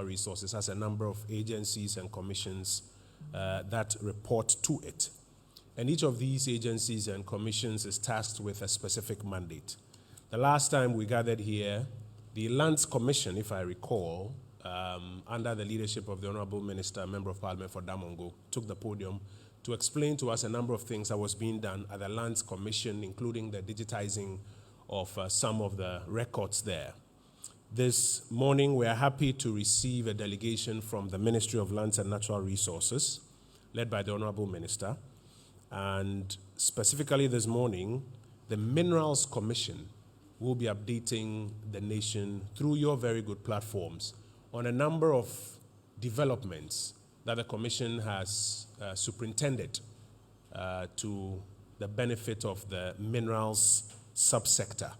Natural Resources has a number of agencies and commissions that report to it. And each of these agencies and commissions is tasked with a specific mandate. The last time we gathered here, the Lands Commission, if I recall, under the leadership of the Honorable Minister, Member of Parliament for Damongo, took the podium to explain to us a number of things that was being done at the Lands Commission, including the digitizing of some of the records there. This morning, we are happy to receive a delegation from the Ministry of Lands and Natural Resources, led by the Honorable Minister. And specifically this morning, the Minerals Commission will be updating the nation through your very good platforms on a number of developments that the Commission has superintended to the benefit of the minerals subsector.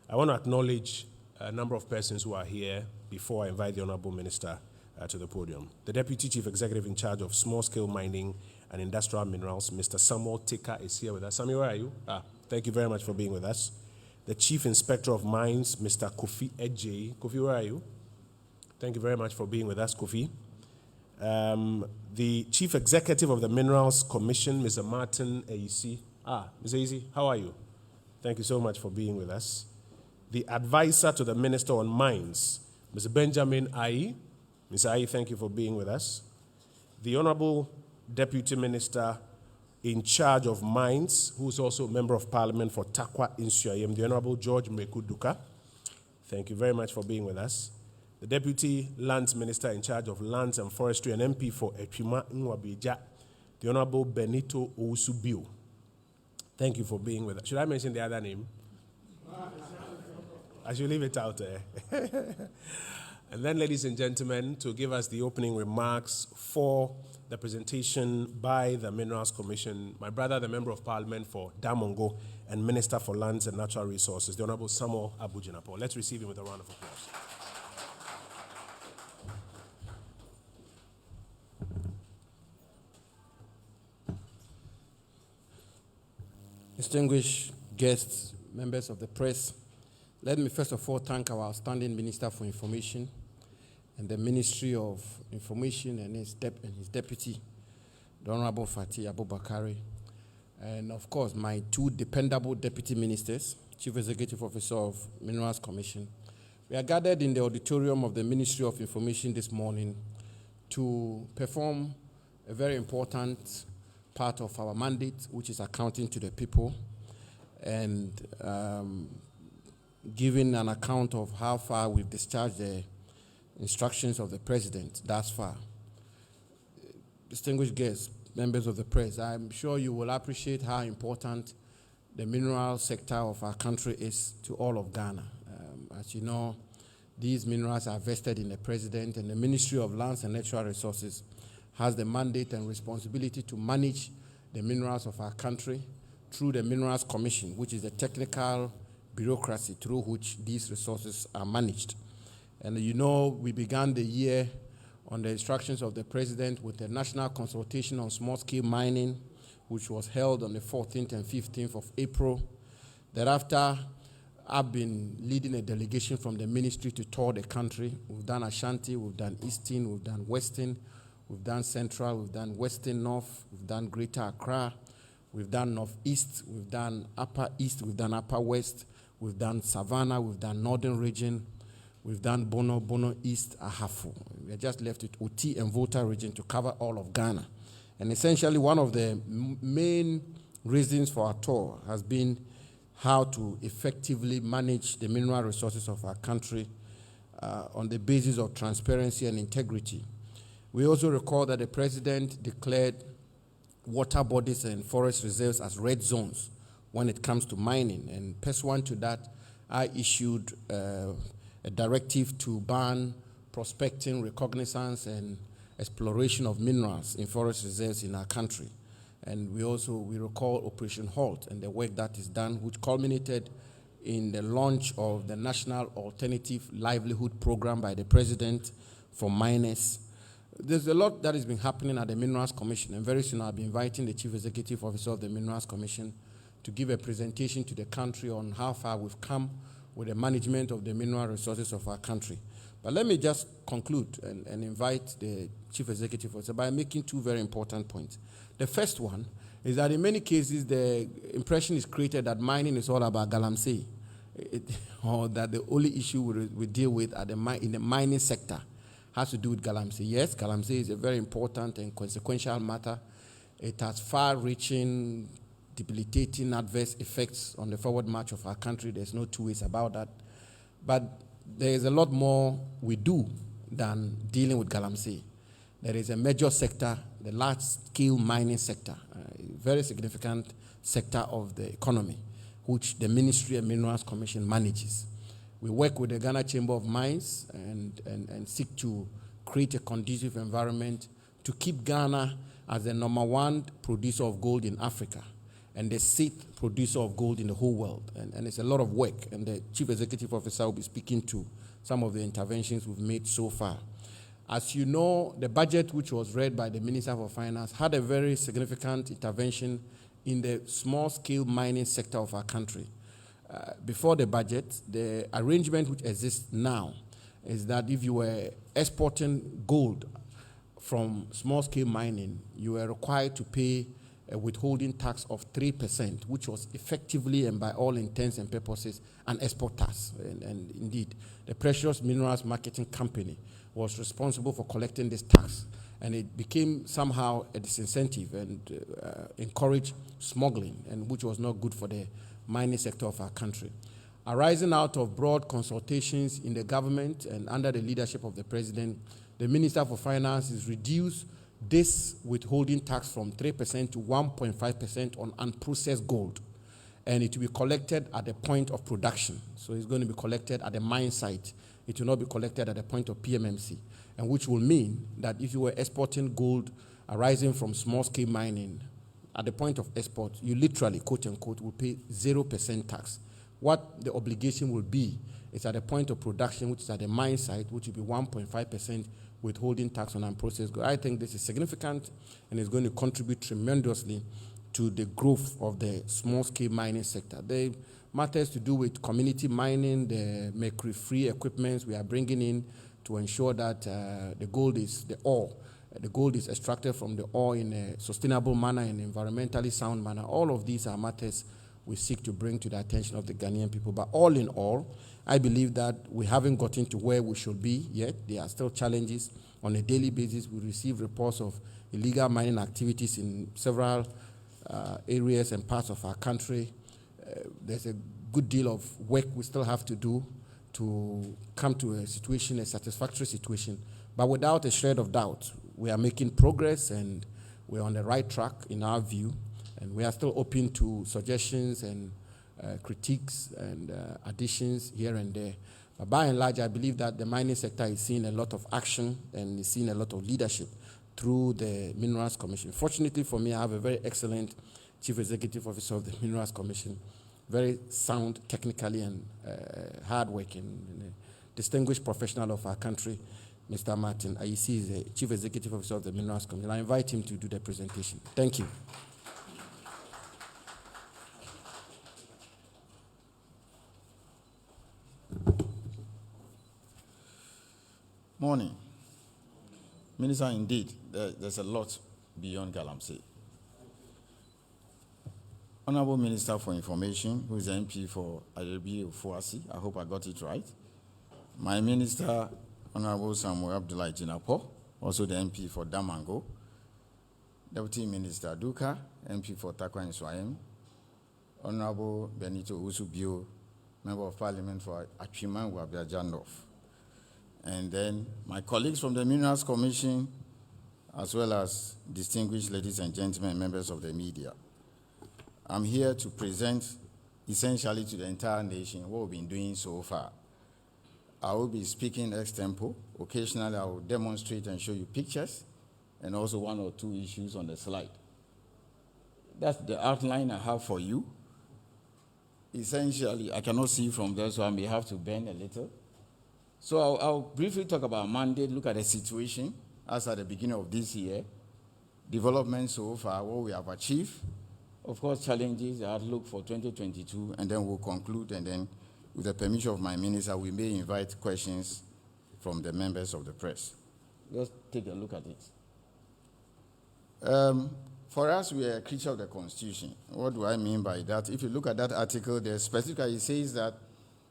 I want to acknowledge a number of persons who are here before I invite the Honorable Minister to the podium. The Deputy Chief Executive in charge of small-scale mining and industrial minerals, Mr. Samuel Tika, is here with us. Samuel, where are you? Thank you very much for being with us. The Chief Inspector of Mines, Mr. Kofi Ejay. Kofi, where are you? Thank you very much for being with us, Kofi. The Chief Executive of the Minerals Commission, Mr. Martin Ayisi. Mr. Ayisi, how are you? Thank you so much for being with us. The Advisor to the Minister on Mines, Mr. Benjamin Ayi. Mr. Ayi, thank you for being with us. The Honorable Deputy Minister in charge of Mines, who is also a Member of Parliament for Takwa Insuayem, the Honorable George Mreku Duka. Thank you very much for being with us. The Deputy Lands Minister in charge of Lands and Forestry and MP for Epima Nwabija, the Honorable Benito Owusu-Bio. Thank you for being with us. Should I mention the other name? I should leave it out there. And then, ladies and gentlemen, to give us the opening remarks for the presentation by the Minerals Commission, my brother, the Member of Parliament for Damongo and Minister for Lands and Natural Resources, the Honorable Samuel Abu-Jinapor. Let's receive him with a round of applause. Distinguished guests, members of the press, let me first of all thank our outstanding Minister for Information and the Ministry of Information and his deputy, the Honorable Fatih Abubakari, and of course my two dependable deputy ministers, Chief Executive Officer of Minerals Commission. We are gathered in the auditorium of the Ministry of Information this morning to perform a very important part of our mandate, which is accounting to the people and giving an account of how far we've discharged the instructions of the President thus far. Distinguished guests, members of the press, I'm sure you will appreciate how important the mineral sector of our country is to all of Ghana. As you know, these minerals are vested in the President, and the Ministry of Lands and Natural Resources has the mandate and responsibility to manage the minerals of our country through the Minerals Commission, which is the technical bureaucracy through which these resources are managed. And you know, we began the year on the instructions of the President with the National Consultation on Small-Scale Mining, which was held on the 14th and 15th of April. Thereafter, I've been leading a delegation from the ministry to tour the country. We've done Ashanti, we've done Eastern, we've done Western, we've done Central, we've done Western North, we've done Greater Accra, we've done Northeast, we've done Upper East, we've done Upper West, we've done Savannah, we've done Northern Region, we've done Bono East, Ahafo. We are just left with Oti and Volta region to cover all of Ghana. And essentially, one of the main reasons for our tour has been how to effectively manage the mineral resources of our country on the basis of transparency and integrity. We also recall that the President declared water bodies and forest reserves as red zones when it comes to mining. And pursuant to that, I issued a directive to ban prospecting, recognizance, and exploration of minerals in forest reserves in our country. And we recall Operation HALT and the work that is done, which culminated in the launch of the National Alternative Livelihood Program by the President for miners. There's a lot that has been happening at the Minerals Commission, and very soon I'll be inviting the Chief Executive Officer of the Minerals Commission to give a presentation to the country on how far we've come with the management of the mineral resources of our country. But let me just conclude and invite the Chief Executive Officer by making two very important points. The first one is that in many cases, the impression is created that mining is all about galamsey, or that the only issue we deal with in the mining sector has to do with galamsey. Yes, galamsey is a very important and consequential matter. It has far-reaching, debilitating adverse effects on the forward march of our country. There's no two ways about that. But there is a lot more we do than dealing with galamsey. There is a major sector, the large-scale mining sector, a very significant sector of the economy, which the Ministry of Minerals Commission manages. We work with the Ghana Chamber of Mines and seek to create a conducive environment to keep Ghana as the #1 producer of gold in Africa and the 6th producer of gold in the whole world. And it's a lot of work, and the Chief Executive Officer will be speaking to some of the interventions we've made so far. As you know, the budget which was read by the Minister for Finance had a very significant intervention in the small-scale mining sector of our country. Before the budget, the arrangement which exists now is that if you were exporting gold from small-scale mining, you were required to pay a withholding tax of 3%, which was effectively and by all intents and purposes an export tax. And indeed, the Precious Minerals Marketing Company was responsible for collecting this tax. And it became somehow a disincentive and encouraged smuggling, and which was not good for the mining sector of our country. Arising out of broad consultations in the government and under the leadership of the President, the Minister for Finance has reduced this withholding tax from 3% to 1.5% on unprocessed gold. And it will be collected at the point of production. So it's going to be collected at the mine site. It will not be collected at the point of PMMC, and which will mean that if you were exporting gold arising from small-scale mining, at the point of export, you literally, quote-unquote, will pay 0% tax. What the obligation will be is at the point of production, which is at the mine site, which will be 1.5% withholding tax on unprocessed gold. I think this is significant and is going to contribute tremendously to the growth of the small-scale mining sector. The matters to do with community mining, the mercury-free equipment we are bringing in to ensure that the gold is extracted from the ore in a sustainable manner, in an environmentally sound manner. All of these are matters we seek to bring to the attention of the Ghanaian people. But all in all, I believe that we haven't gotten to where we should be yet. There are still challenges. On a daily basis, we receive reports of illegal mining activities in several areas and parts of our country. There's a good deal of work we still have to do to come to a satisfactory situation. But without a shred of doubt, we are making progress and we're on the right track in our view. And we are still open to suggestions and critiques and additions here and there. But by and large, I believe that the mining sector is seeing a lot of action and is seeing a lot of leadership through the Minerals Commission. Fortunately for me, I have a very excellent Chief Executive Officer of the Minerals Commission, very sound technically and hardworking, and a distinguished professional of our country, Mr. Martin Ayisi is the Chief Executive Officer of the Minerals Commission. I invite him to do the presentation. Thank you. Morning. Minister, indeed, there's a lot beyond galamsey. Honorable Minister for Information, who is the MP for Adebi Ofuasi, I hope I got it right. My Minister, Honorable Samuel Abdullah Jinapo, also the MP for Damango. Deputy Minister Duka, MP for Takwa and Swayem. Honorable Benito Usubio, Member of Parliament for Achiman Wabiaja North. And then my colleagues from the Minerals Commission, as well as distinguished ladies and gentlemen, members of the media. I'm here to present essentially to the entire nation what we've been doing so far. I will be speaking ex-tempo. Occasionally, I will demonstrate and show you pictures and also one or two issues on the slide. That's the outline I have for you. Essentially, I cannot see from there, so I may have to bend a little. So I'll briefly talk about mandate, look at the situation as at the beginning of this year, development so far, what we have achieved, of course, challenges, the outlook for 2022, and then we'll conclude, and then with the permission of my minister, we may invite questions from the members of the press. Let's take a look at it. For us, we are a creature of the Constitution. What do I mean by that? If you look at that article, there specifically it says that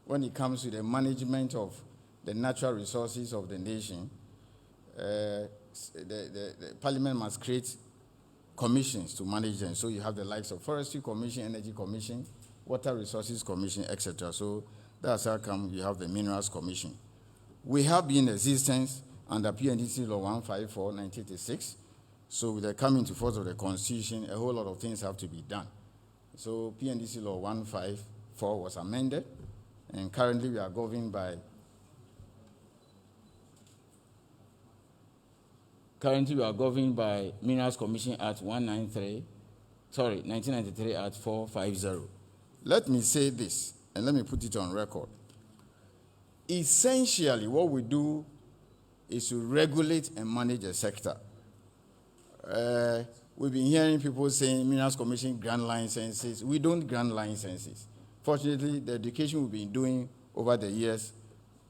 when it comes to the management of the natural resources of the nation, the Parliament must create commissions to manage them. So you have the likes of Forestry Commission, Energy Commission, Water Resources Commission, etc. So that's how come you have the Minerals Commission. We have been in existence under PNDC Law 154/1986. So with the coming to force of the Constitution, a whole lot of things have to be done. So PNDC Law 154 was amended, and currently we are governed by Minerals Commission Act 1993 Act 450. Let me say this, and let me put it on record. Essentially, what we do is to regulate and manage a sector. We've been hearing people saying Minerals Commission grant licenses. We don't grant licenses. Fortunately, the education we've been doing over the years,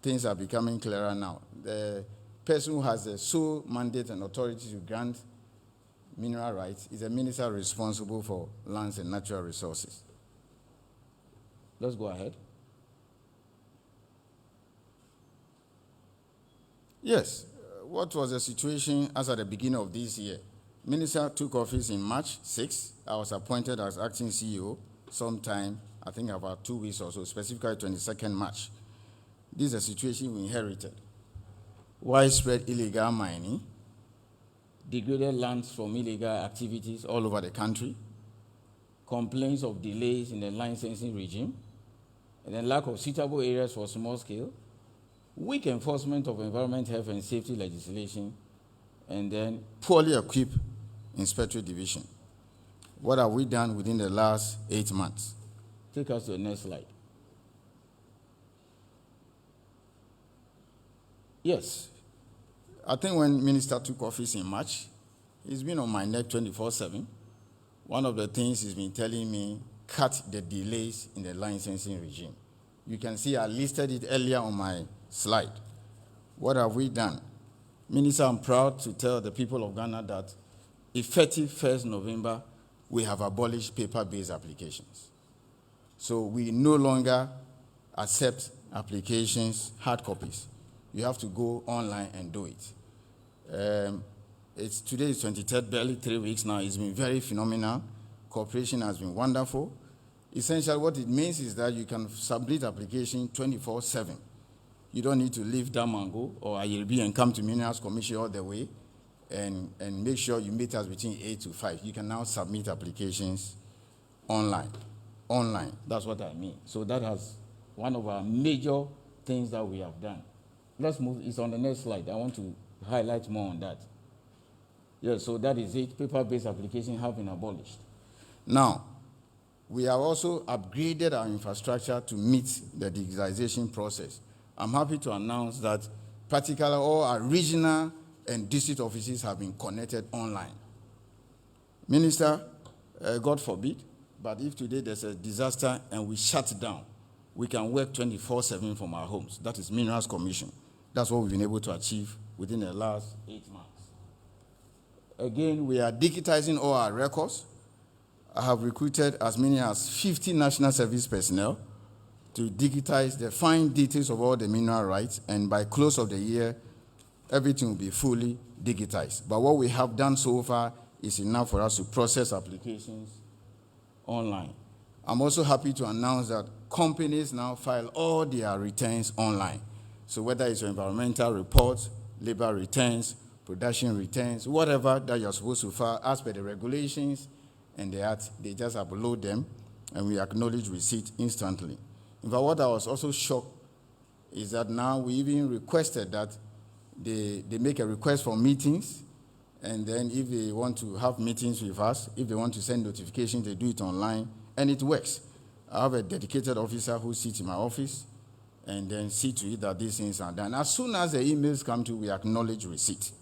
things are becoming clearer now. The person who has the sole mandate and authority to grant mineral rights is the minister responsible for lands and natural resources. Let's go ahead. Yes, what was the situation as at the beginning of this year? Minister took office in March 6. I was appointed as acting CEO sometime, I think about 2 weeks or so, specifically 22nd March. This is a situation we inherited. Widespread illegal mining, degraded lands from illegal activities all over the country, complaints of delays in the licensing regime, and then lack of suitable areas for small scale, weak enforcement of environment, health, and safety legislation, and then poorly equipped inspectorate division. What have we done within the last 8 months? Take us to the next slide. Yes, I think when Minister took office in March, he's been on my neck 24/7. One of the things he's been telling me, cut the delays in the licensing regime. You can see I listed it earlier on my slide. What have we done? Minister, I'm proud to tell the people of Ghana that effective 1st November, we have abolished paper-based applications. So we no longer accept applications, hard copies. You have to go online and do it. Today is 23rd, barely 3 weeks now. It's been very phenomenal. Cooperation has been wonderful. Essentially, what it means is that you can submit application 24/7. You don't need to leave Damango or Ayirbi and come to Minerals Commission all the way and make sure you meet us between 8 to 5. You can now submit applications online. Online, that's what I mean. So that has one of our major things that we have done. Let's move, it's on the next slide. I want to highlight more on that. Yes, so that is it. Paper-based applications have been abolished. Now, we have also upgraded our infrastructure to meet the digitization process. I'm happy to announce that practically all our regional and district offices have been connected online. Minister, God forbid, but if today there's a disaster and we shut down, we can work 24/7 from our homes. That is Minerals Commission. That's what we've been able to achieve within the last 8 months. Again, we are digitizing all our records. I have recruited as many as 50 national service personnel to digitize the fine details of all the mineral rights, and by close of the year, everything will be fully digitized. But what we have done so far is enough for us to process applications online. I'm also happy to announce that companies now file all their returns online. So whether it's your environmental reports, labor returns, production returns, whatever that you're supposed to file as per the regulations and the act, they just upload them and we acknowledge receipt instantly. In fact, what I was also shocked is that now we even requested that they make a request for meetings, and then if they want to have meetings with us, if they want to send notifications, they do it online, and it works. I have a dedicated officer who sits in my office and then see to it that these things are done. As soon as the emails come to, we acknowledge receipt.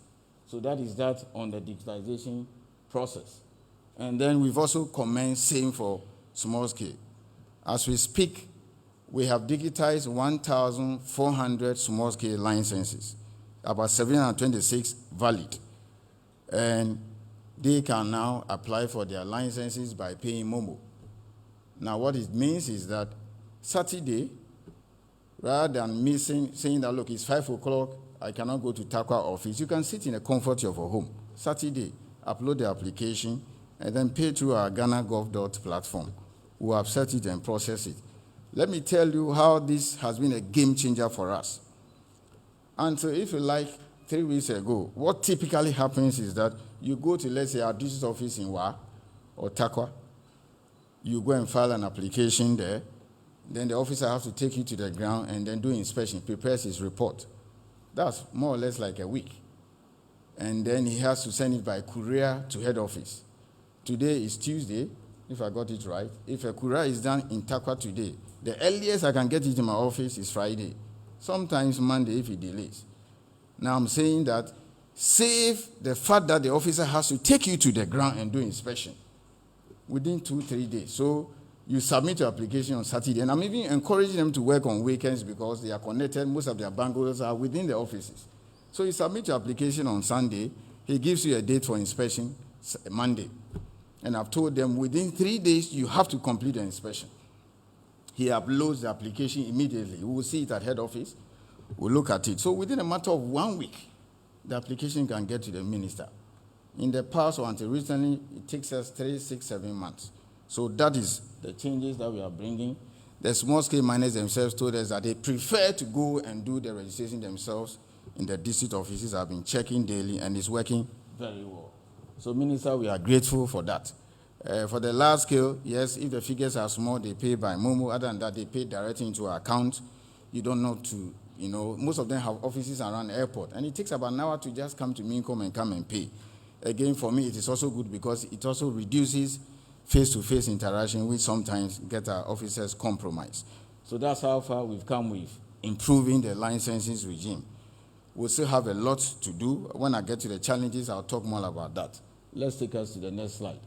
So that is that on the digitalization process. And then we've also commenced same for small scale. As we speak, we have digitized 1,400 small-scale licenses, about 726 valid. And they can now apply for their licenses by paying Momo. Now, what it means is that Saturday, rather than me saying that, look, it's 5 o'clock, I cannot go to TAQWA office, you can sit in the comfort of your home. Saturday, upload the application, and then pay through our GhanaGov platform. We have set it and process it. Let me tell you how this has been a game changer for us. And so if you like, 3 weeks ago, what typically happens is that you go to, let's say, our district office in Wa or TAQWA, you go and file an application there, then the officer has to take you to the ground and then do inspection, prepares his report. That's more or less like a week. And then he has to send it by courier to head office. Today is Tuesday, if I got it right. If a courier is done in TAQWA today, the earliest I can get it in my office is Friday, sometimes Monday if it delays. Now I'm saying that save the fact that the officer has to take you to the ground and do inspection within 2-3 days. So you submit your application on Saturday, and I'm even encouraging them to work on weekends because they are connected. Most of their bungalows are within the offices. So you submit your application on Sunday, he gives you a date for inspection Monday. And I've told them within 3 days you have to complete the inspection. He uploads the application immediately. We will see it at head office. We'll look at it. So within a matter of 1 week, the application can get to the minister. In the past or until recently, it takes us 3, 6, 7 months. So that is the changes that we are bringing. The small-scale miners themselves told us that they prefer to go and do the registration themselves in the district offices. I've been checking daily, and it's working very well. So, Minister, we are grateful for that. For the large scale, yes, if the figures are small, they pay by Momo. Other than that, they pay directly into our account. You don't know to, most of them have offices around the airport. And it takes about an hour to just come to Mincom and come and pay. Again, for me, it is also good because it also reduces face-to-face interaction, which sometimes get our officers compromised. So that's how far we've come with improving the licensing regime. We'll still have a lot to do. When I get to the challenges, I'll talk more about that. Let's take us to the next slide.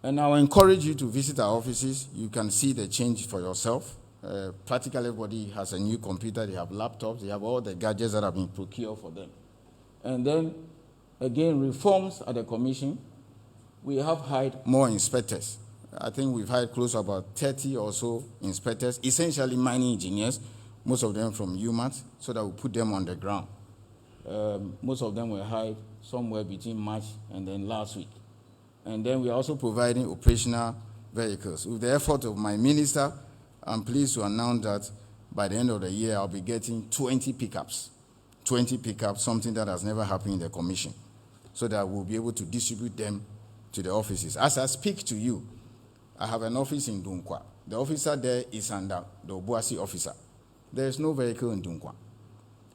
And I'll encourage you to visit our offices. You can see the change for yourself. Practically everybody has a new computer. They have laptops. They have all the gadgets that have been procured for them. And then, again, reforms at the commission. We have hired more inspectors. I think we've hired close to about 30 or so inspectors, essentially mining engineers, most of them from UMAT, so that we put them on the ground. Most of them were hired somewhere between March and then last week. And then we are also providing operational vehicles. With the effort of my minister, I'm pleased to announce that by the end of the year, I'll be getting 20 pickups. 20 pickups, something that has never happened in the commission, so that we'll be able to distribute them to the offices. As I speak to you, I have an office in Dunkwa. The officer there is under the Obuasi officer. There is no vehicle in Dunkwa.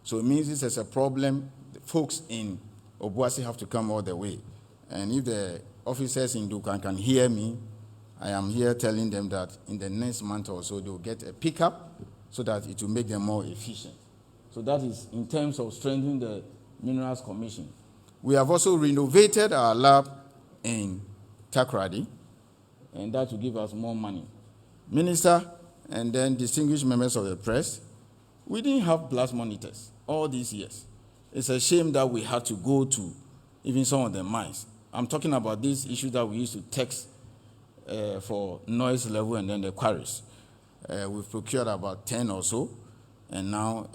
So it means this is a problem. The folks in Obuasi have to come all the way. And if the officers in Dunkwa can hear me, I am here telling them that in the next month or so, they'll get a pickup so that it will make them more efficient. So that is in terms of strengthening the Minerals Commission. We have also renovated our lab in Takoradi, and that will give us more money. Minister, and then distinguished members of the press, we didn't have blast monitors all these years. It's a shame that we had to go to even some of the mines. I'm talking about this issue that we used to text for noise level and then the quarries. We've procured about 10 or so, and now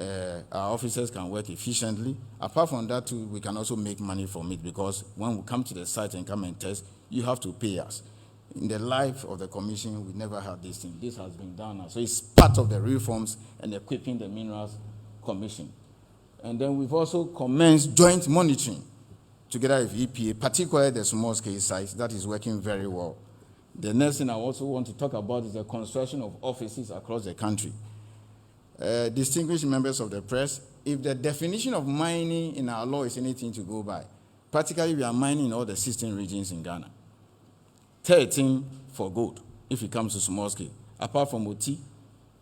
our officers can work efficiently. Apart from that, too, we can also make money from it because when we come to the site and come and test, you have to pay us. In the life of the commission, we never had this thing. This has been done now. So it's part of the reforms and equipping the Minerals Commission. And then we've also commenced joint monitoring together with EPA, particularly the small-scale sites. That is working very well. The next thing I also want to talk about is the construction of offices across the country. Distinguished members of the press, if the definition of mining in our law is anything to go by, practically we are mining in all the 16 regions in Ghana. 13 for gold, if it comes to small scale. Apart from Oti,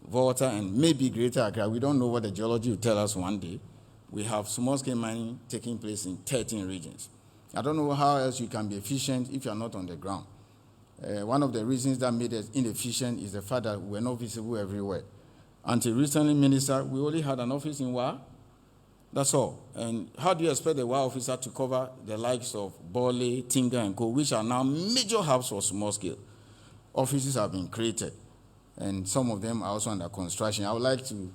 Volta, and maybe Greater Accra, we don't know what the geology will tell us one day. We have small scale mining taking place in 13 regions. I don't know how else you can be efficient if you are not on the ground. One of the reasons that made us inefficient is the fact that we were not visible everywhere. Until recently, Minister, we only had an office in Wa. That's all. And how do you expect the Wa officer to cover the likes of Bole, Tinga, and Co., which are now major hubs for small scale? Offices have been created, and some of them are also under construction. I would like to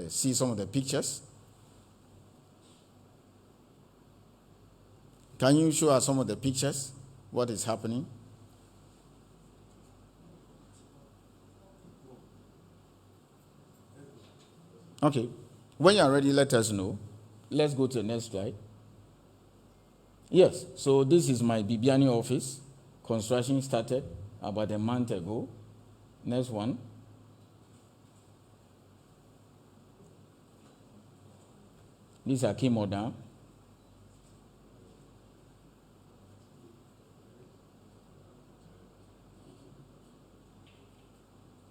see some of the pictures. Can you show us some of the pictures? What is happening? Okay. When you are ready, let us know. Let's go to the next slide. Yes, so this is my Bibiani office. Construction started about a month ago. Next one. This is Akimodan.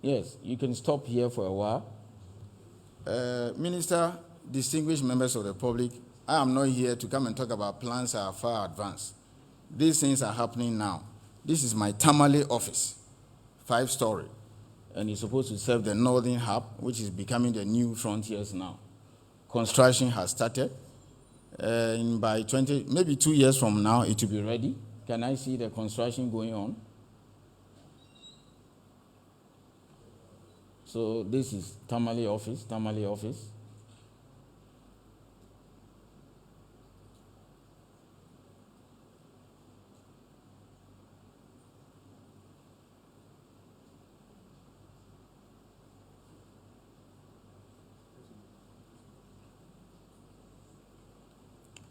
Yes, you can stop here for a while. Minister, distinguished members of the public, I am not here to come and talk about plans that are far advanced. These things are happening now. This is my Tamale office, 5-story, and it's supposed to serve the northern hub, which is becoming the new frontiers now. Construction has started. By maybe 2 years from now, it will be ready. Can I see the construction going on? So this is Tamale office, Tamale office.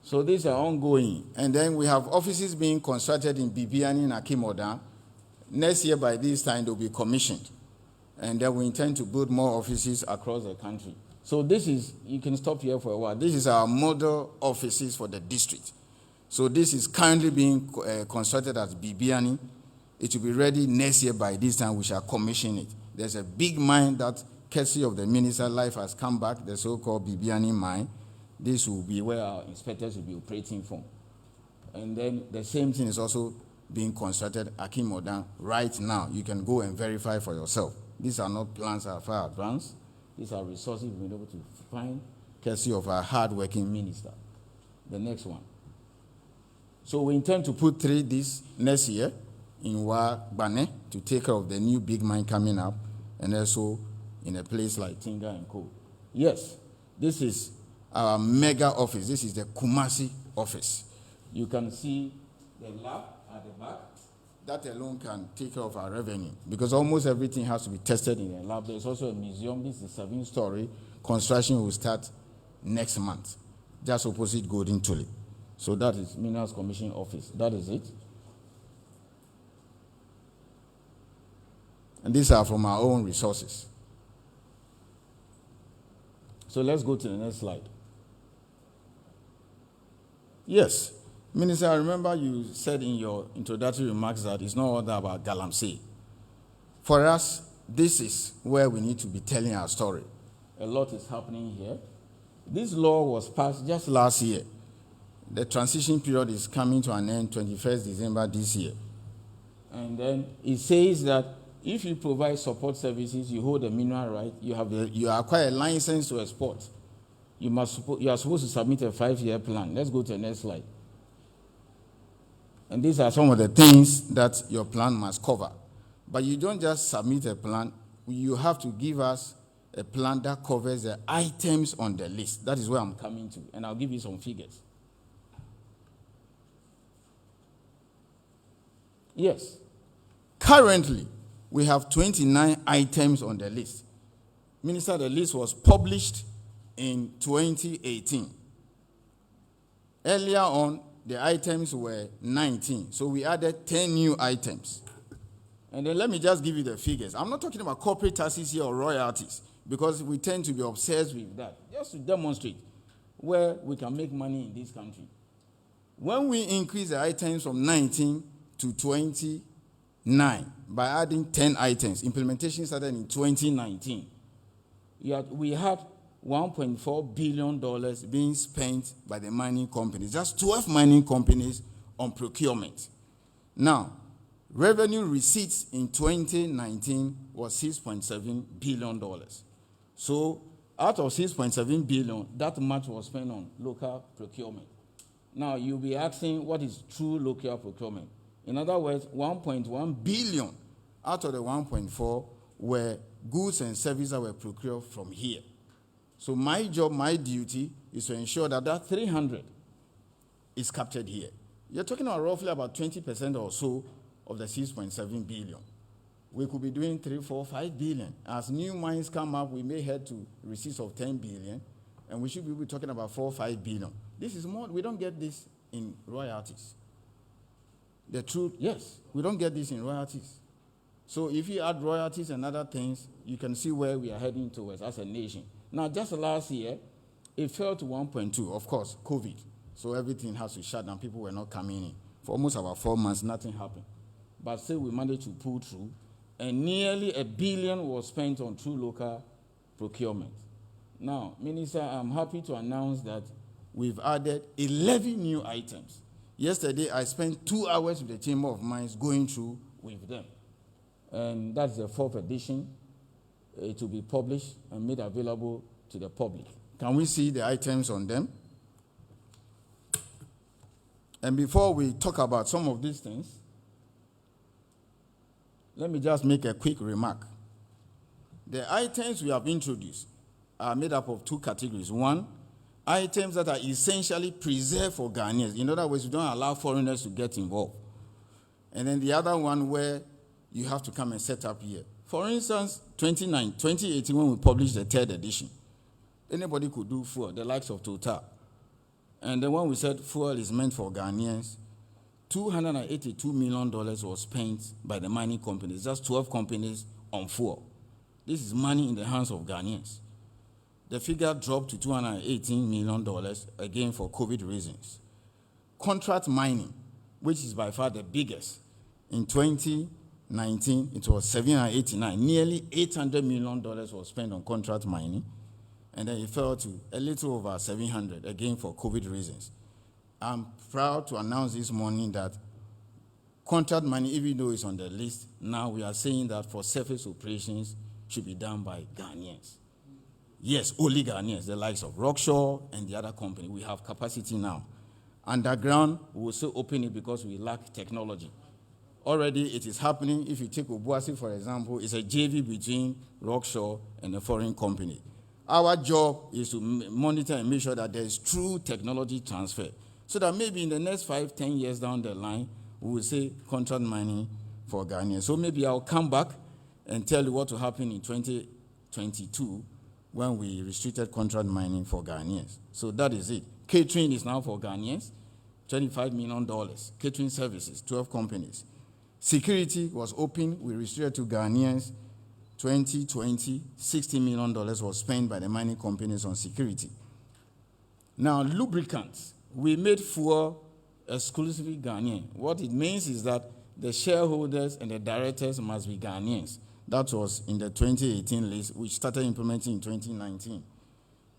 So these are ongoing. And then we have offices being constructed in Bibiani and Akimodan. Next year by this time, they'll be commissioned. And then we intend to build more offices across the country. So this is, you can stop here for a while. This is our model offices for the district. So this is currently being constructed at Bibiani. It will be ready next year by this time. We shall commission it. There's a big mine that, courtesy of the minister, life has come back, the so-called Bibiani mine. This will be where our inspectors will be operating from. And then the same thing is also being constructed at Akimodan right now. You can go and verify for yourself. These are not plans that are far advanced. These are resources we've been able to find, courtesy of our hard-working minister. The next one. So we intend to put 3 this next year in Wa Bane to take care of the new big mine coming up, and also in a place like Tinga and Co. Yes, this is our mega office. This is the Kumasi office. You can see the lab at the back. That alone can take care of our revenue because almost everything has to be tested in a lab. There's also a museum. This is 7-story. Construction will start next month, just opposite Golden Tulip. So that is Minerals Commission office. That is it. And these are from our own resources. So let's go to the next slide. Yes. Minister, I remember you said in your introductory remarks that it's not all that about Galamsey. For us, this is where we need to be telling our story. A lot is happening here. This law was passed just last year. The transition period is coming to an end 21st December this year. And then it says that if you provide support services, you hold a mineral right, you acquire a license to export. You are supposed to submit a 5-year plan. Let's go to the next slide. And these are some of the things that your plan must cover. But you don't just submit a plan. You have to give us a plan that covers the items on the list. That is where I'm coming to. And I'll give you some figures. Yes. Currently, we have 29 items on the list. Minister, the list was published in 2018. Earlier on, the items were 19, so we added 10 new items. And then let me just give you the figures. I'm not talking about corporate taxes here or royalties, because we tend to be obsessed with that, just to demonstrate where we can make money in this country. When we increase the items from 19 to 29 by adding 10 items, implementation started in 2019. We had $1.4 billion being spent by the mining companies, just 12 mining companies on procurement. Now, Revenue receipts in 2019 was $6.7 billion. So out of $6.7 billion, that much was spent on local procurement. Now, you'll be asking, what is true local procurement? In other words, 1.1 billion out of the 1.4 were goods and services that were procured from here. So my job, my duty, is to ensure that that 300 is captured here. You're talking about roughly about 20% or so of the 6.7 billion. We could be doing 3, 4, 5 billion. As new mines come up, we may head to receipts of 10 billion, and we should be talking about 4, 5 billion. This is more, we don't get this in royalties. The truth, yes, we don't get this in royalties. So if you add royalties and other things, you can see where we are heading towards as a nation. Now, just last year, it fell to 1.2, of course, COVID. So everything has to shut down. People were not coming in. For almost about 4 months, nothing happened. But still, we managed to pull through. And nearly $1 billion was spent on true local procurement. Now, Minister, I'm happy to announce that we've added 11 new items. Yesterday, I spent 2 hours with the Chamber of Mines going through with them. And that's the 4th edition. It will be published and made available to the public. Can we see the items on them? And before we talk about some of these things, let me just make a quick remark. The items we have introduced are made up of 2 categories. One, items that are essentially preserved for Ghanaians. In other words, we don't allow foreigners to get involved. And then the other one where you have to come and set up here. For instance, 2018, when we published the 3rd edition, anybody could do fuel, the likes of Total. And then when we said fuel is meant for Ghanaians, $282 million was spent by the mining companies, just 12 companies on fuel. This is money in the hands of Ghanaians. The figure dropped to $218 million, again for COVID reasons. Contract mining, which is by far the biggest, in 2019, it was $789. Nearly $800 million was spent on contract mining, and then it fell to a little over 700, again for COVID reasons. I'm proud to announce this morning that contract mining, even though it's on the list, now we are saying that for surface operations should be done by Ghanaians. Yes, only Ghanaians, the likes of Rockshore and the other company. We have capacity now. Underground, we will still open it because we lack technology. Already it is happening. If you take Obuasi, for example, it's a JV between Rockshore and a foreign company. Our job is to monitor and make sure that there is true technology transfer, so that maybe in the next 5, 10 years down the line, we will say contract mining for Ghanaians. So maybe I'll come back and tell you what will happen in 2022 when we restricted contract mining for Ghanaians. So that is it. Catering is now for Ghanaians, $25 million. Catering services, 12 companies. Security was open. We restricted to Ghanaians. 2020, $60 million was spent by the mining companies on security. Now, lubricants. We made fuel exclusively Ghanaian. What it means is that the shareholders and the directors must be Ghanaians. That was in the 2018 list, which started implementing in 2019.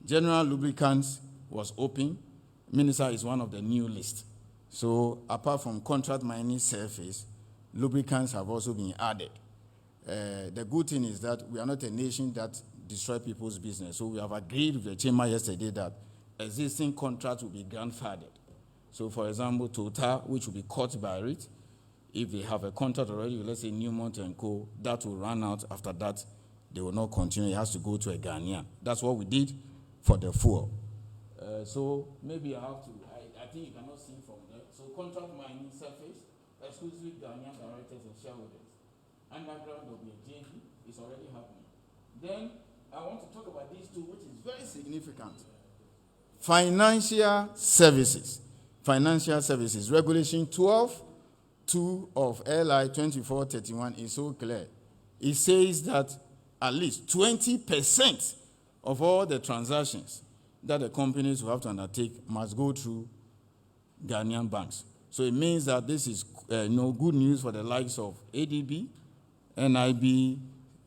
General lubricants was open. Minister is one of the new lists. So apart from contract mining surface, lubricants have also been added. The good thing is that we are not a nation that destroys people's business. So we have agreed with the chamber yesterday that existing contracts will be grandfathered. So for example, Total, which will be caught by it, if they have a contract already, let's say Newmont and Co., that will run out. After that, they will not continue. It has to go to a Ghanaian. That's what we did for the fuel. So maybe I have to, I think you cannot see from there. So contract mining surface, exclusively Ghanaian directors and shareholders. Underground will be a JV. It's already happening. Then I want to talk about these two, which is very significant. Financial services. Financial services. Regulation 12(2) of LI 2431 is so clear. It says that at least 20% of all the transactions that the companies will have to undertake must go through Ghanaian banks. So it means that this is good news for the likes of ADB, NIB,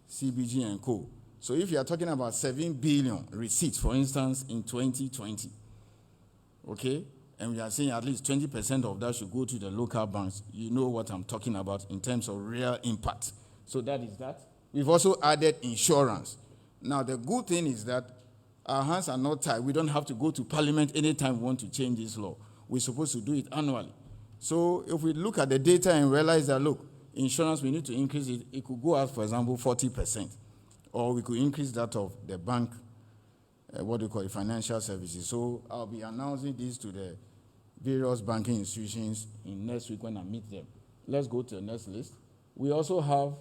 CBG, and Co. So if you are talking about 7 billion receipts, for instance, in 2020, okay, and we are saying at least 20% of that should go to the local banks. You know what I'm talking about in terms of real impact. So that is that. We've also added insurance. Now, the good thing is that our hands are not tied. We don't have to go to Parliament anytime we want to change this law. We're supposed to do it annually. So if we look at the data and realize that, look, insurance, we need to increase it, it could go up, for example, 40%. Or we could increase that of the bank, what do you call it, financial services. So I'll be announcing this to the various banking institutions in next week when I meet them. Let's go to the next list. We also have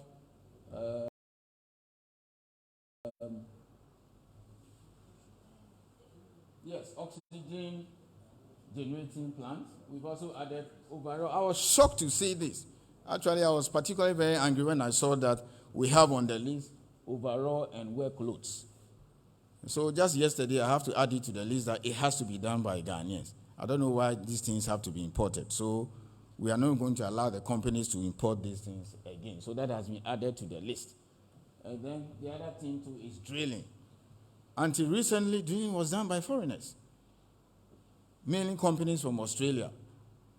oxygen generating plants. We've also added overall. I was shocked to see this. Actually, I was particularly very angry when I saw that we have on the list overall and wear clothes. So just yesterday, I have to add it to the list that it has to be done by Ghanaians. I don't know why these things have to be imported. So we are not going to allow the companies to import these things again. So that has been added to the list. And then the other thing too is drilling. Until recently, drilling was done by foreigners, mainly companies from Australia.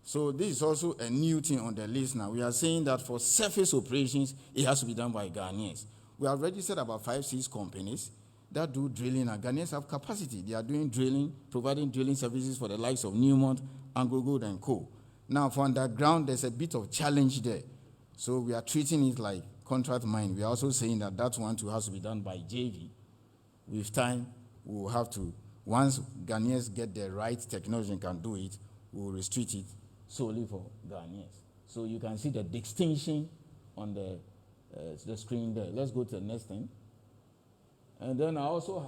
So this is also a new thing on the list now. We are saying that for surface operations, it has to be done by Ghanaians. We have registered about 5-6 companies that do drilling, and Ghanaians have capacity. They are doing drilling, providing drilling services for the likes of Newmont, AngloGold and Co. Now, for underground, there's a bit of challenge there. So we are treating it like contract mine. We are also saying that that one too has to be done by JV. With time, we will have to, once Ghanaians get the right technology and can do it, we will restrict it solely for Ghanaians. So you can see the distinction on the screen there. Let's go to the next thing. And then I also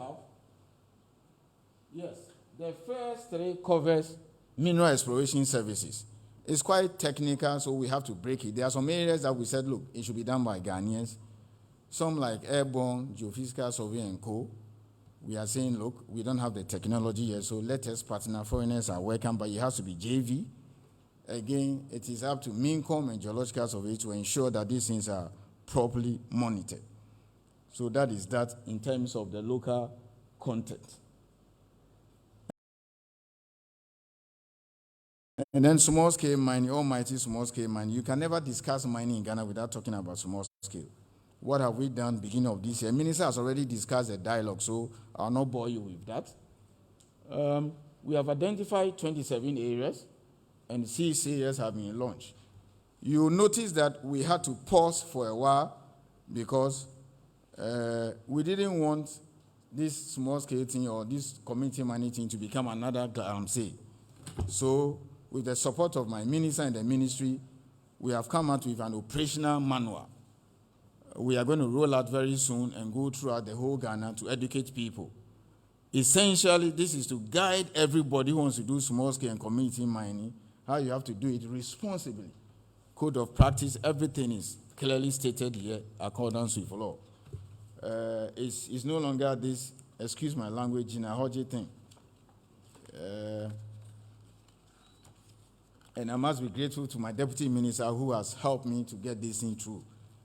have, the first 3 covers mineral exploration services. It's quite technical, so we have to break it. There are some areas that we said, look, it should be done by Ghanaians. Some like airborne, geophysical survey and co. We are saying, look, we don't have the technology yet, so let us partner. Foreigners are welcome, but it has to be JV. Again, it is up to MINCOM and Geological Survey to ensure that these things are properly monitored. So that is that in terms of the local content. And then small-scale mining, almighty small-scale mining. You can never discuss mining in Ghana without talking about small-scale. What have we done beginning of this year? Minister has already discussed the dialogue, so I'll not bore you with that. We have identified 27 areas, and 6 areas have been launched. You notice that we had to pause for a while because we didn't want this small-scale thing or this community mining thing to become another GAMSA. So, with the support of my minister and the ministry, we have come out with an operational manual. We are going to roll out very soon and go throughout the whole Ghana to educate people. Essentially, this is to guide everybody who wants to do small-scale and community mining, how you have to do it responsibly. Code of practice, everything is clearly stated here, accordance with law. It's no longer this, excuse my language, Jinahoji thing. And I must be grateful to my deputy minister who has helped me to get this thing through.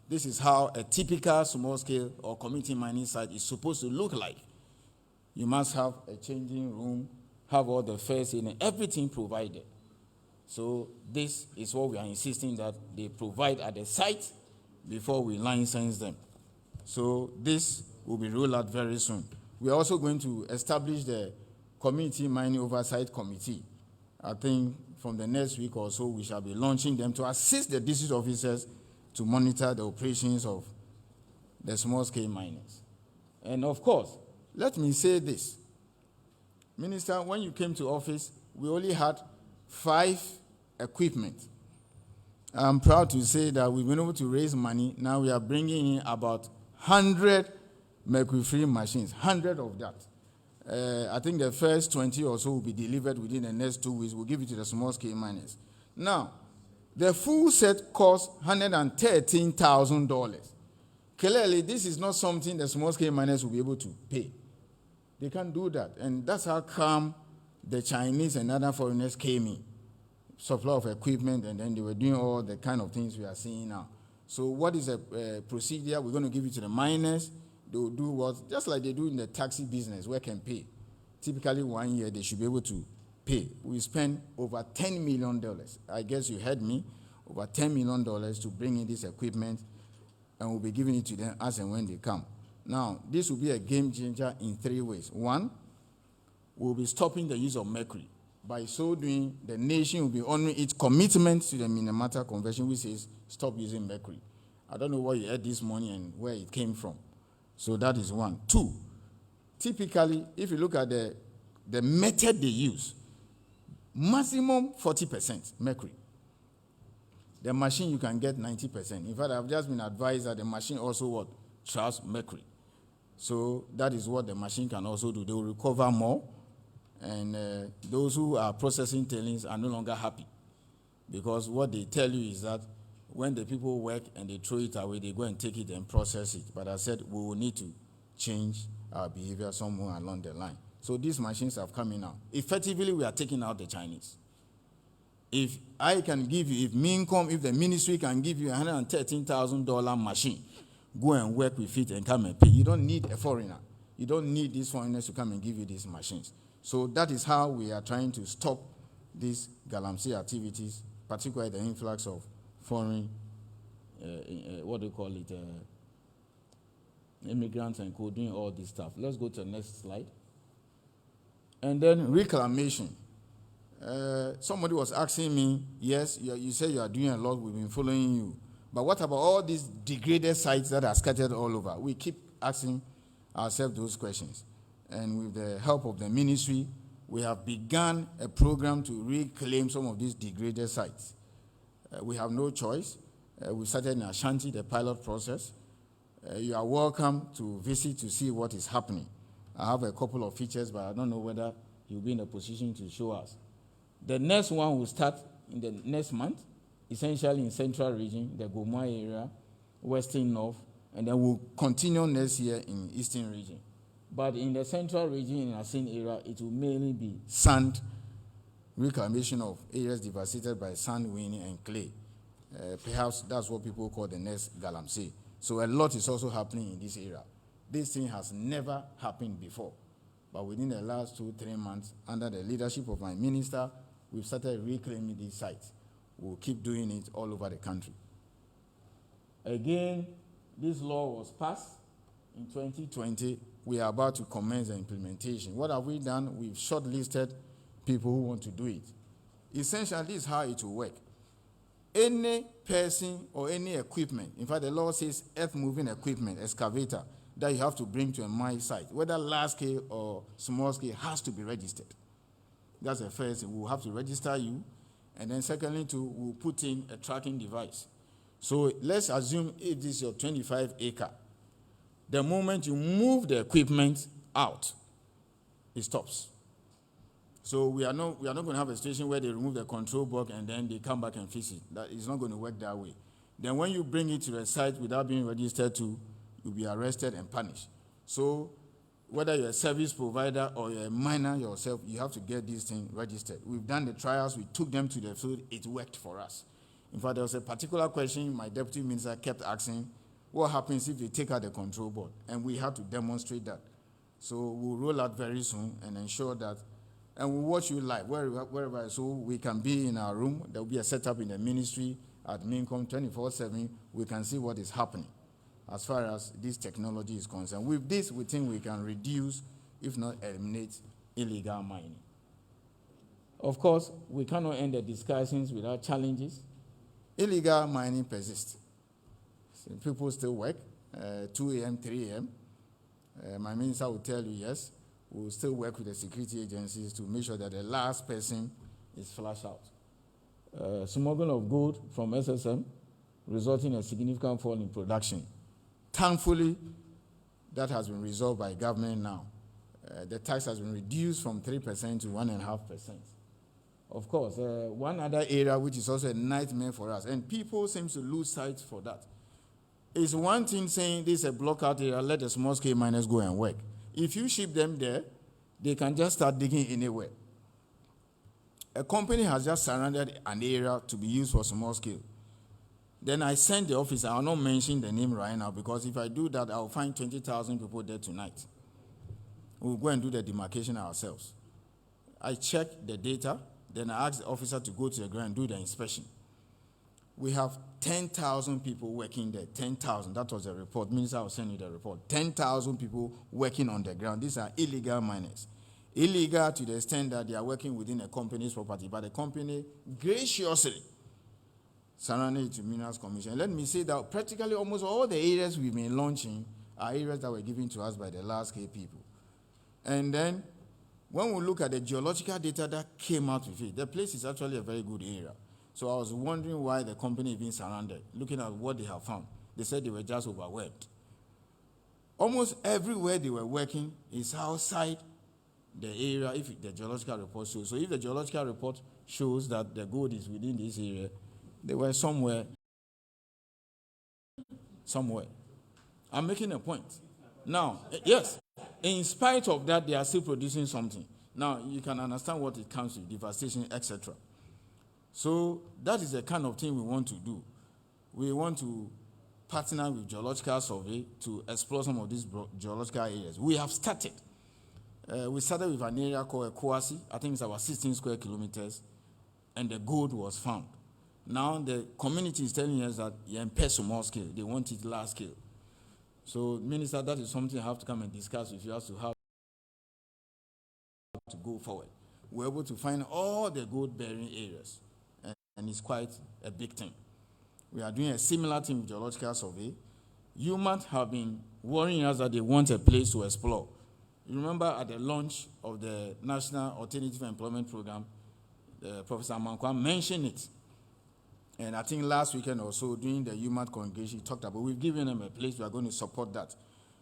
This is how a typical small-scale or community mining site is supposed to look like. You must have a changing room, have all the first aid and everything provided. So this is what we are insisting that they provide at the site before we license them. So this will be rolled out very soon. We are also going to establish the Community Mining Oversight Committee. I think from the next week or so, we shall be launching them to assist the district officers to monitor the operations of the small-scale miners. And of course, let me say this. Minister, when you came to office, we only had 5 equipment. I'm proud to say that we've been able to raise money. Now we are bringing in about 100 mercury-free machines, 100 of that. I think the first 20 or so will be delivered within the next 2 weeks. We'll give it to the small-scale miners. Now, the full set costs $113,000. Clearly, this is not something the small-scale miners will be able to pay. They can't do that. And that's how come the Chinese and other foreigners came in. Supply of equipment, and then they were doing all the kind of things we are seeing now. So what is the procedure? We're going to give it to the miners. They will do what? Just like they do in the taxi business, where can pay. Typically 1 year, they should be able to pay. We spent over $10 million. I guess you heard me, over $10 million to bring in this equipment, and we'll be giving it to them as and when they come. Now, this will be a game changer in 3 ways. One, we'll be stopping the use of mercury. By so doing, the nation will be honoring its commitment to the Minamata Convention, which says stop using mercury. I don't know what you heard this morning and where it came from. So that is one. Two, typically, if you look at the method they use, maximum 40% mercury. The machine, you can get 90%. In fact, I've just been advised that the machine also traps mercury. So that is what the machine can also do. They will recover more, and those who are processing tailings are no longer happy, because what they tell you is that when the people work and they throw it away, they go and take it and process it. But I said we will need to change our behavior somewhere along the line. So these machines have come in now. Effectively, we are taking out the Chinese. If I can give you, if Mincom, if the ministry can give you a $113,000 machine, go and work with it and come and pay. You don't need a foreigner. You don't need these foreigners to come and give you these machines. So that is how we are trying to stop these Galamsey activities, particularly the influx of foreign, immigrants and doing all this stuff. Let's go to the next slide. And then reclamation. Somebody was asking me, yes, you say you are doing a lot, we've been following you. But what about all these degraded sites that are scattered all over? We keep asking ourselves those questions. And with the help of the ministry, we have begun a program to reclaim some of these degraded sites. We have no choice. We started in Ashanti, the pilot process. You are welcome to visit to see what is happening. I have a couple of features, but I don't know whether you'll be in a position to show us. The next one will start in the next month, essentially in Central Region, the Goma area, Western North, and then we'll continue next year in Eastern Region. But in the Central Region, in the same area, it will mainly be sand, reclamation of areas devastated by sand, wind, and clay. Perhaps that's what people call the next Galamsey. So a lot is also happening in this area. This thing has never happened before. But within the last 2-3 months, under the leadership of my minister, we've started reclaiming these sites. We'll keep doing it all over the country. Again, this law was passed in 2020. We are about to commence the implementation. What have we done? We've shortlisted people who want to do it. Essentially, this is how it will work. Any person or any equipment, in fact, the law says earth-moving equipment, excavator, that you have to bring to a mine site, whether large scale or small scale, has to be registered. That's the first thing. We'll have to register you. And then secondly, we'll put in a tracking device. So let's assume if this is your 25-acre. The moment you move the equipment out, it stops. So we are not going to have a situation where they remove the control box and then they come back and fix it. That is not going to work that way. Then when you bring it to the site without being registered to, you'll be arrested and punished. So whether you're a service provider or you're a miner yourself, you have to get this thing registered. We've done the trials. We took them to the field. It worked for us. In fact, there was a particular question my deputy minister kept asking, what happens if they take out the control board? And we had to demonstrate that. So we'll roll out very soon and ensure that, and we'll watch you live, wherever, so we can be in our room. There will be a setup in the ministry at Mincom 24/7. We can see what is happening as far as this technology is concerned. With this, we think we can reduce, if not eliminate, illegal mining. Of course, we cannot end the discussions without challenges. Illegal mining persists. So people still work, 2 a.m., 3 a.m. My minister will tell you, yes, we'll still work with the security agencies to make sure that the last person is flushed out. Smuggling of gold from SSM, resulting in a significant fall in production. Thankfully, that has been resolved by government now. The tax has been reduced from 3% to 1.5%. Of course, one other area which is also a nightmare for us, and people seem to lose sight for that, is one thing saying this is a blockout area, let the small-scale miners go and work. If you ship them there, they can just start digging anywhere. A company has just surrounded an area to be used for small scale. Then I sent the officer, I'll not mention the name right now, because if I do that, I'll find 20,000 people there tonight. We'll go and do the demarcation ourselves. I checked the data, then I asked the officer to go to the ground and do the inspection. We have 10,000 people working there. 10,000. That was the report. Minister, I'll send you the report. 10,000 people working on the ground. These are illegal miners. Illegal to the extent that they are working within a company's property, but the company graciously surrendered it to Minerals Commission. Let me say that practically almost all the areas we've been launching are areas that were given to us by the large-scale people. And then, when we look at the geological data that came out with it, the place is actually a very good area. So I was wondering why the company even surrounded, looking at what they have found. They said they were just overwhelmed. Almost everywhere they were working is outside the area, if the geological report shows. So if the geological report shows that the gold is within this area, they were somewhere. I'm making a point. Now, yes, in spite of that, they are still producing something. Now, you can understand what it comes to, devastation, etc. So that is the kind of thing we want to do. We want to partner with Geological Survey to explore some of these geological areas. We have started. We started with an area called Ekwasi. I think it's about 16 square kilometers, and the gold was found. Now the community is telling us that small scale, they want it large scale. So, Minister, that is something I have to come and discuss with you as to how to go forward. We're able to find all the gold-bearing areas, and it's quite a big thing. We are doing a similar thing with Geological Survey. UMAT have been worrying us that they want a place to explore. You remember at the launch of the National Alternative Employment Program, Professor Mankwa mentioned it. And I think last weekend or so, during the UMAT congregation, he talked about, we've given them a place, we are going to support that.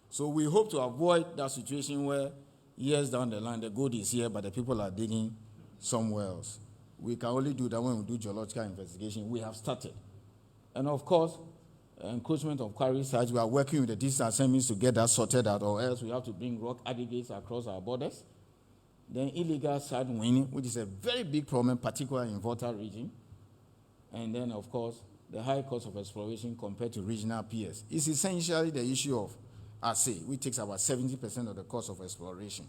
So we hope to avoid that situation where years down the line, the gold is here, but the people are digging somewhere else. We can only do that when we do geological investigation. We have started. And of course, encroachment of quarry sites, we are working with the district assemblies to get that sorted out, or else we have to bring rock aggregates across our borders. Then illegal site winning, which is a very big problem, particularly in Volta region. And then, of course, the high cost of exploration compared to regional peers. It's essentially the issue of assay, which takes about 70% of the cost of exploration.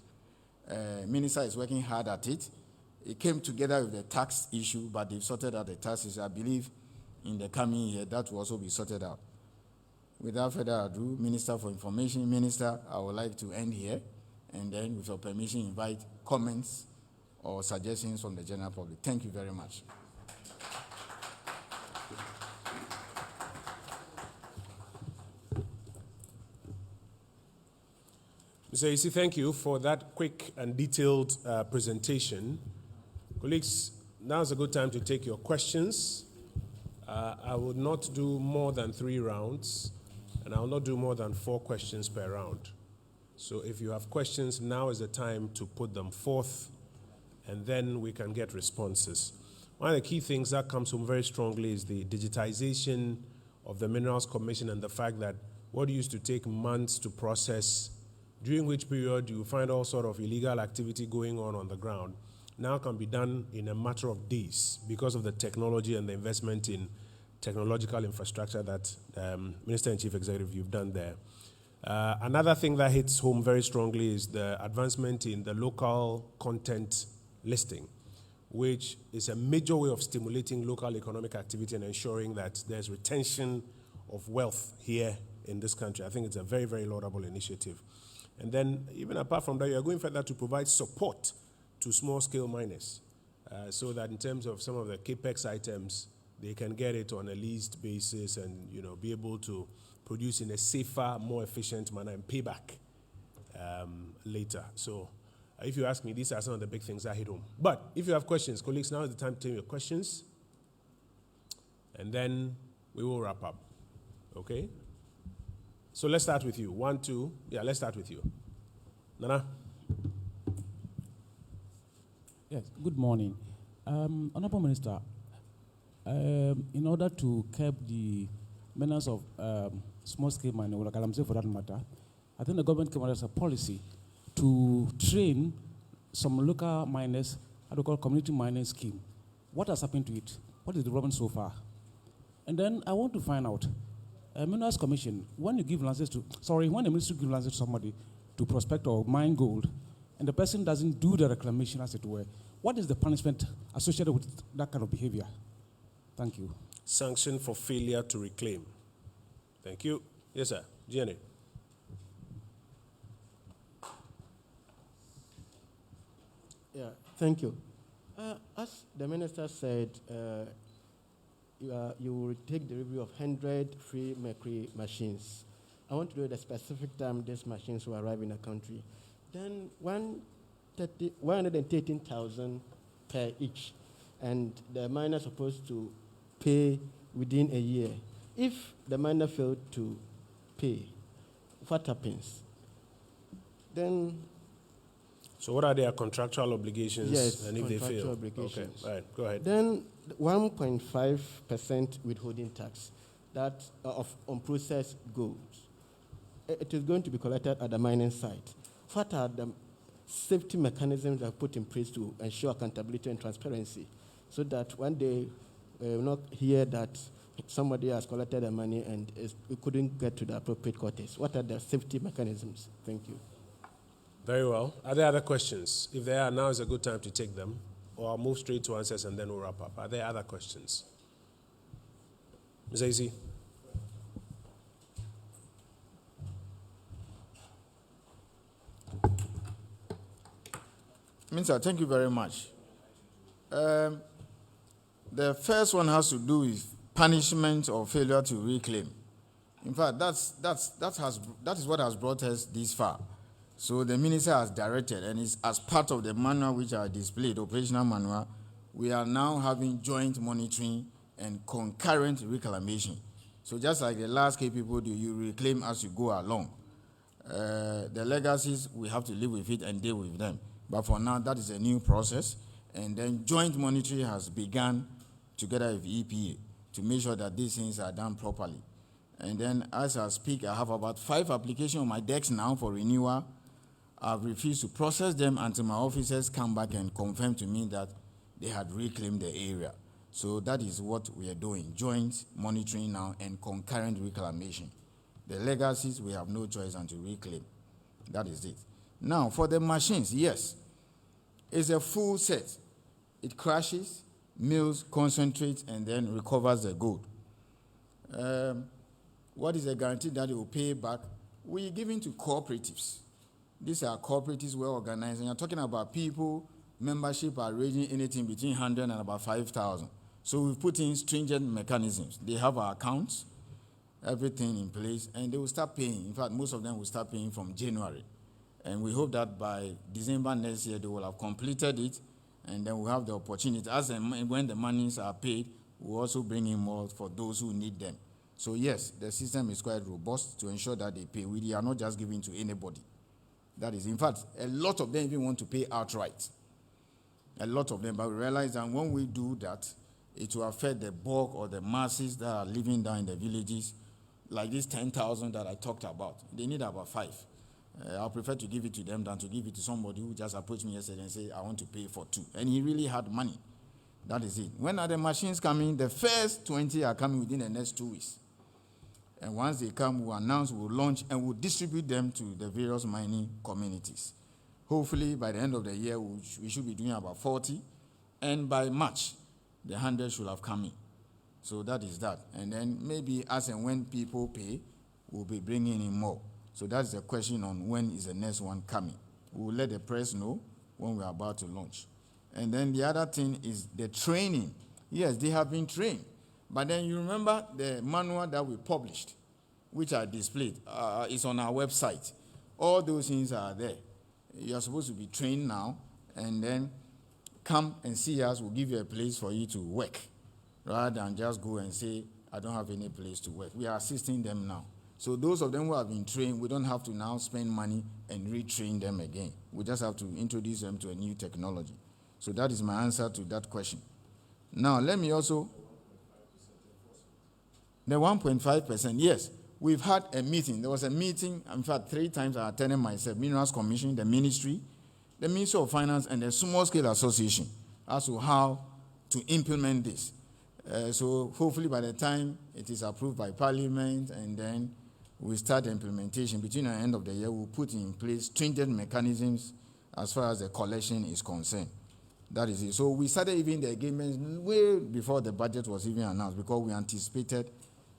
Minister is working hard at it. It came together with the tax issue, but they've sorted out the tax issue. I believe in the coming year, that will also be sorted out. Without further ado, Minister for Information. Minister, I would like to end here, and then, with your permission, invite comments or suggestions from the general public. Thank you very much. Mr. Isi, thank you for that quick and detailed presentation. Colleagues, now is a good time to take your questions. I will not do more than 3 rounds, and I will not do more than 4 questions per round. So if you have questions, now is the time to put them forth, and then we can get responses. One of the key things that comes home very strongly is the digitization of the Minerals Commission and the fact that what used to take months to process, during which period you find all sort of illegal activity going on the ground, now can be done in a matter of days because of the technology and the investment in technological infrastructure that Minister and Chief Executive, you've done there. Another thing that hits home very strongly is the advancement in the local content listing, which is a major way of stimulating local economic activity and ensuring that there's retention of wealth here in this country. I think it's a very, very laudable initiative. And then, even apart from that, you're going further to provide support to small-scale miners so that in terms of some of the capex items, they can get it on a leased basis and, you know, be able to produce in a safer, more efficient manner and pay back later. So, if you ask me, these are some of the big things that hit home. But if you have questions, colleagues, now is the time to take your questions, and then we will wrap up. Okay? So let's start with you. 1, 2. Yeah, let's start with you. Nana? Yes, good morning. Honorable Minister, in order to curb the menace of small-scale mining, or Galamsey for that matter, I think the government came out as a policy to train some local miners, how to call community mining scheme. What has happened to it? What is the development so far? And then I want to find out, Minerals Commission, when you give licenses to, when the ministry gives licenses to somebody to prospect or mine gold, and the person doesn't do the reclamation, as it were, what is the punishment associated with that kind of behavior? Thank you. Sanction for failure to reclaim. Thank you. Yes, sir. Jenny. Yeah, thank you. As the minister said, you will take delivery of 100 free mercury machines. I want to know the specific time these machines will arrive in the country. Then 113,000 per each, and the miner is supposed to pay within a year. If the miner failed to pay, what happens? Then So what are their contractual obligations? Yes, and if they contractual fail? obligations. Okay, all right, go ahead. Then 1.5% withholding tax that of unprocessed goods. It is going to be collected at the mining site. What are the safety mechanisms that are put in place to ensure accountability and transparency, so that one day we will not hear that somebody has collected the money and it couldn't get to the appropriate quarters? What are the safety mechanisms? Thank you. Very well. Are there other questions? If there are, now is a good time to take them. Or I'll move straight to answers and then we'll wrap up. Are there other questions? Ms. Aisi? Minister, thank you very much. The first one has to do with punishment or failure to reclaim. In fact, that is what has brought us this far. So the minister has directed, and it's as part of the manual which are displayed, operational manual, we are now having joint monitoring and concurrent reclamation. So just like the last case people do, you reclaim as you go along. The legacies, we have to live with it and deal with them. But for now, that is a new process. And then joint monitoring has begun together with EPA to make sure that these things are done properly. And then as I speak, I have about 5 applications on my decks now for renewal. I've refused to process them until my officers come back and confirm to me that they had reclaimed the area. So that is what we are doing, joint monitoring now and concurrent reclamation. The legacies, we have no choice than to reclaim. That is it. Now, for the machines, yes, it's a full set. It crashes, mills, concentrates, and then recovers the gold. What is the guarantee that it will pay back? We are giving to cooperatives. These are cooperatives well organized. And you're talking about people, membership are ranging anything between 100 and about 5,000. So we've put in stringent mechanisms. They have our accounts, everything in place, and they will start paying. In fact, most of them will start paying from January. And we hope that by December next year, they will have completed it, and then we'll have the opportunity. As and when the monies are paid, we'll also bring in more for those who need them. So yes, the system is quite robust to ensure that they pay. We are not just giving to anybody. That is, in fact, a lot of them even want to pay outright. A lot of them, but we realize that when we do that, it will affect the bulk or the masses that are living down in the villages, like these 10,000 that I talked about. They need about 5. I'll prefer to give it to them than to give it to somebody who just approached me yesterday and said, I want to pay for 2. And he really had money. That is it. When are the machines coming? The first 20 are coming within the next 2 weeks. And once they come, we'll announce, we'll launch, and we'll distribute them to the various mining communities. Hopefully, by the end of the year, we should be doing about 40. And by March, the 100 should have come in. So that is that. And then maybe as and when people pay, we'll be bringing in more. So that's the question on when is the next one coming. We'll let the press know when we're about to launch. And then the other thing is the training. Yes, they have been trained. But then you remember the manual that we published, which are displayed. It's on our website. All those things are there. You're supposed to be trained now, and then come and see us. We'll give you a place for you to work, rather than just go and say, I don't have any place to work. We are assisting them now. So those of them who have been trained, we don't have to now spend money and retrain them again. We just have to introduce them to a new technology. So that is my answer to that question. Now, let me also... The 1.5%, yes. We've had a meeting. There was a meeting, in fact, 3 times I attended myself, Minerals Commission, the Ministry, the Ministry of Finance, and the Small Scale Association as to how to implement this. So hopefully by the time it is approved by Parliament and then we start the implementation, between the end of the year, we'll put in place stringent mechanisms as far as the collection is concerned. That is it. So we started even the engagements way before the budget was even announced because we anticipated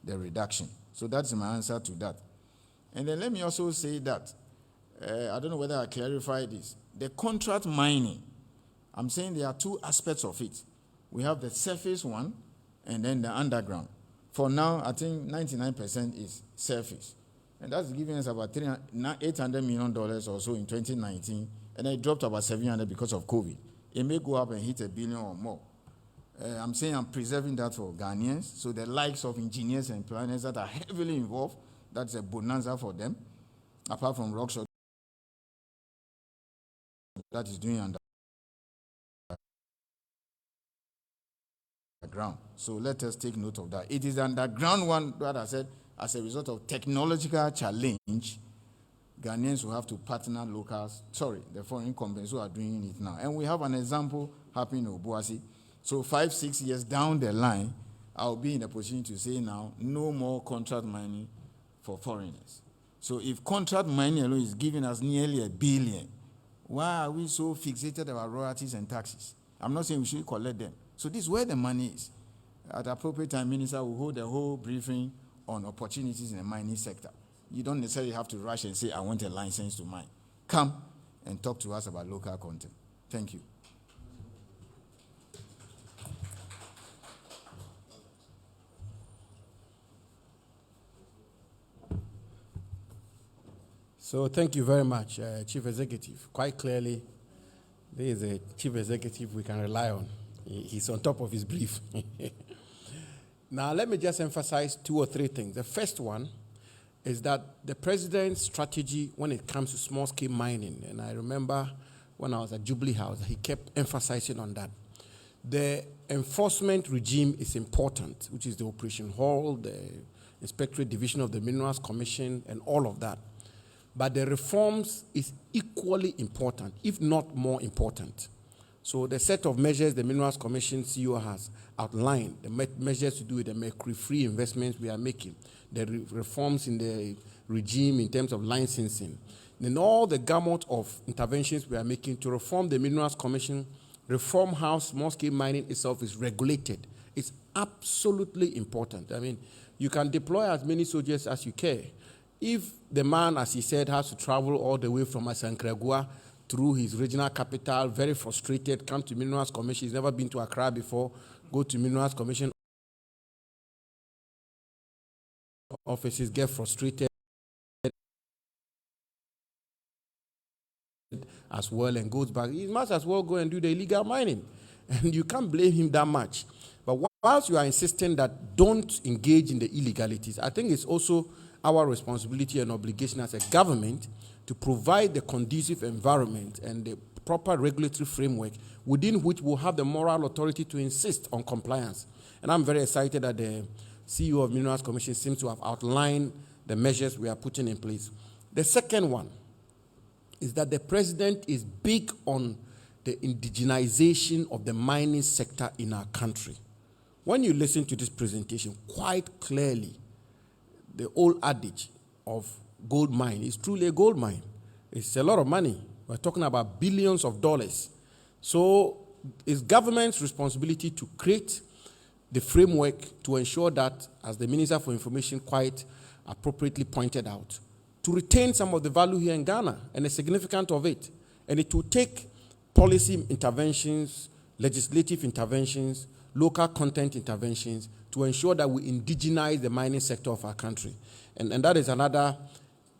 the reduction. So that's my answer to that. And then let me also say that, I don't know whether I clarified this. The contract mining, I'm saying there are two aspects of it. We have the surface one and then the underground. For now, I think 99% is surface. And that's giving us about $800 million or so in 2019. And then it dropped about 700 because of COVID. It may go up and hit $1 billion or more. I'm saying I'm preserving that for Ghanaians. So the likes of engineers and planners that are heavily involved, that's a bonanza for them. Apart from Rockshot, that is doing underground. So let us take note of that. It is the underground one that I said, as a result of technological challenge, Ghanaians will have to partner the foreign companies who are doing it now. And we have an example happening in Obuasi. So 5-6 years down the line, I'll be in a position to say now, no more contract mining for foreigners. So if contract mining alone is giving us nearly $1 billion, why are we so fixated about royalties and taxes? I'm not saying we should collect them. So this is where the money is. At the appropriate time, Minister will hold a whole briefing on opportunities in the mining sector. You don't necessarily have to rush and say, I want a license to mine. Come and talk to us about local content. Thank you. So thank you very much, Chief Executive. Quite clearly, there is a Chief Executive we can rely on. He's on top of his brief. Now, let me just emphasize 2 or 3 things. The first one is that the President's strategy when it comes to small-scale mining, and I remember when I was at Jubilee House, he kept emphasizing on that. The enforcement regime is important, which is the Operation Hall, the Inspectorate Division of the Minerals Commission, and all of that. But the reforms is equally important, if not more important. So the set of measures the Minerals Commission CEO has outlined, the measures to do with the mercury-free investments we are making, the reforms in the regime in terms of licensing, then all the gamut of interventions we are making to reform the Minerals Commission, reform how small-scale mining itself is regulated. It's absolutely important. I mean, you can deploy as many soldiers as you care. If the man, as he said, has to travel all the way from Asankragua through his regional capital, very frustrated, come to Minerals Commission, he's never been to Accra before, go to Minerals Commission offices, get frustrated as well and goes back, he must as well go and do the illegal mining. And you can't blame him that much. But whilst you are insisting that don't engage in the illegalities, I think it's also our responsibility and obligation as a government to provide the conducive environment and the proper regulatory framework within which we'll have the moral authority to insist on compliance. And I'm very excited that the CEO of Minerals Commission seems to have outlined the measures we are putting in place. The second one is that the President is big on the indigenization of the mining sector in our country. When you listen to this presentation, quite clearly, the old adage of gold mine is truly a gold mine. It's a lot of money. We're talking about billions of dollars. So it's government's responsibility to create the framework to ensure that, as the Minister for Information quite appropriately pointed out, to retain some of the value here in Ghana and the significance of it. And it will take policy interventions, legislative interventions, local content interventions to ensure that we indigenize the mining sector of our country. And that is another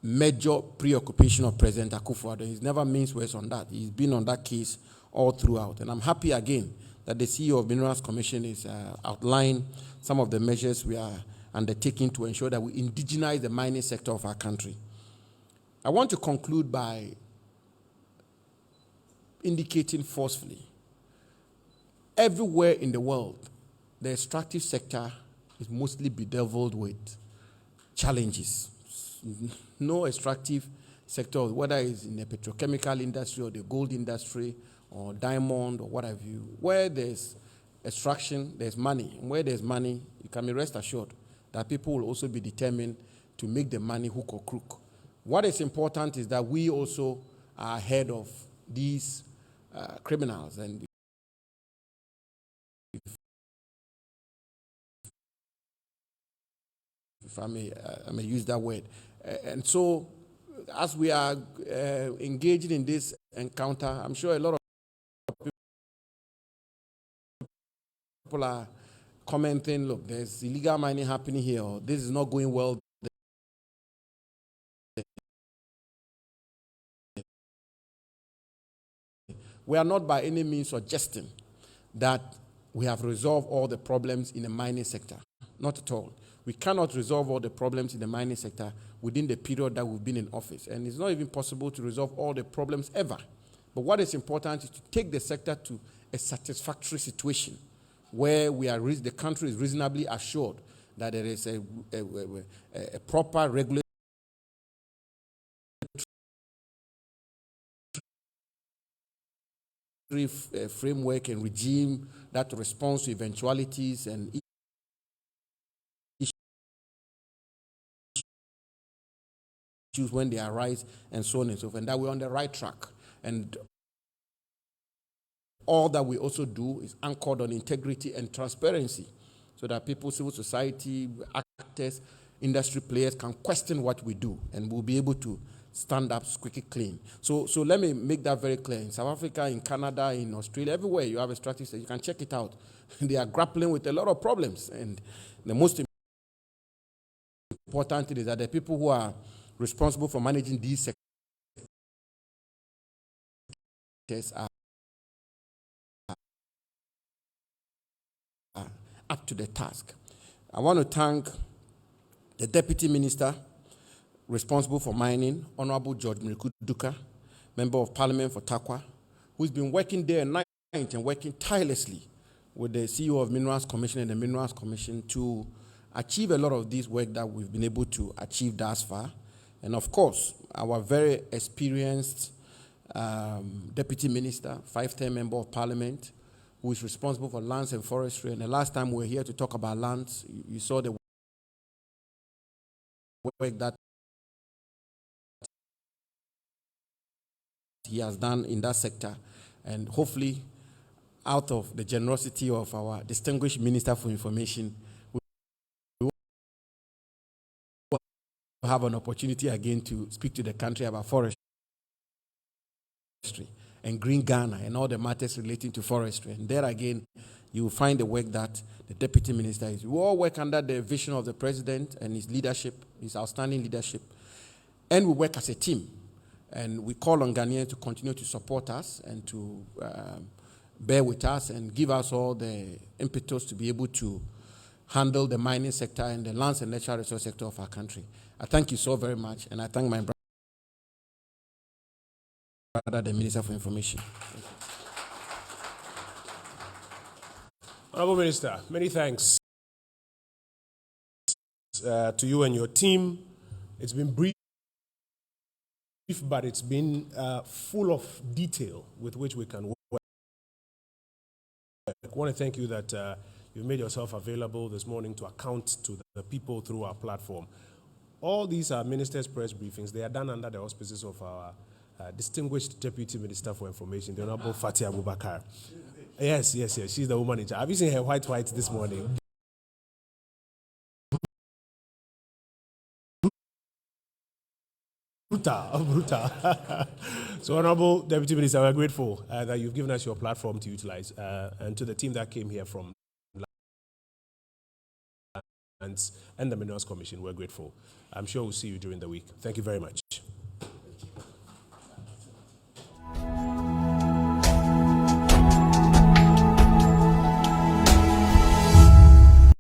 major preoccupation of President Akufo-Addo. He's never minced words on that. He's been on that case all throughout. And I'm happy again that the CEO of Minerals Commission is outlined some of the measures we are undertaking to ensure that we indigenize the mining sector of our country. I want to conclude by indicating forcefully, everywhere in the world, the extractive sector is mostly bedeviled with challenges. No extractive sector, whether it's in the petrochemical industry or the gold industry or diamond or what have you, where there's extraction, there's money. And where there's money, you can be rest assured that people will also be determined to make the money hook or crook. What is important is that we also are ahead of these criminals. And if I may use that word. And so, as we are engaging in this encounter, I'm sure a lot of people are commenting, look, there's illegal mining happening here, or this is not going well. We are not by any means suggesting that we have resolved all the problems in the mining sector. Not at all. We cannot resolve all the problems in the mining sector within the period that we've been in office. And it's not even possible to resolve all the problems ever. But what is important is to take the sector to a satisfactory situation where the country is reasonably assured that there is a proper regulatory framework and regime that responds to eventualities and issues when they arise, and so on and so forth, and that we're on the right track. And all that we also do is anchored on integrity and transparency, so that people, civil society, actors, industry players can question what we do, and we'll be able to stand up squeaky clean. So let me make that very clear. In South Africa, in Canada, in Australia, everywhere you have extractive sector, you can check it out. They are grappling with a lot of problems, and the most important thing is that the people who are responsible for managing these sectors are up to the task. I want to thank the Deputy Minister responsible for mining, Honorable George Miriku Duka, Member of Parliament for Takwa, who's been working day and night and working tirelessly with the CEO of Minerals Commission and the Minerals Commission to achieve a lot of this work that we've been able to achieve thus far. And of course, our very experienced Deputy Minister, 5-term Member of Parliament, who is responsible for lands and forestry. And the last time we were here to talk about lands, you saw the work that he has done in that sector. And hopefully, out of the generosity of our distinguished Minister for Information, we will have an opportunity again to speak to the country about forestry and Green Ghana and all the matters relating to forestry. And there again, you will find the work that the Deputy Minister is. We all work under the vision of the President and his leadership, his outstanding leadership, and we work as a team. And we call on Ghanaians to continue to support us and to bear with us and give us all the impetus to be able to handle the mining sector and the lands and natural resource sector of our country. I thank you so very much, and I thank my brother, the Minister for Information. Honorable Minister, many thanks to you and your team. It's been brief, but it's been full of detail with which we can work. I want to thank you that you made yourself available this morning to account to the people through our platform. All these are Minister's press briefings. They are done under the auspices of our distinguished Deputy Minister for Information, the Honorable Fatia Abubakar. Yes. She's the woman in charge. Have you seen her white this morning? Brutal. So, Honorable Deputy Minister, we're grateful that you've given us your platform to utilize, and to the team that came here from and the Minerals Commission, we're grateful. I'm sure we'll see you during the week. Thank you very much.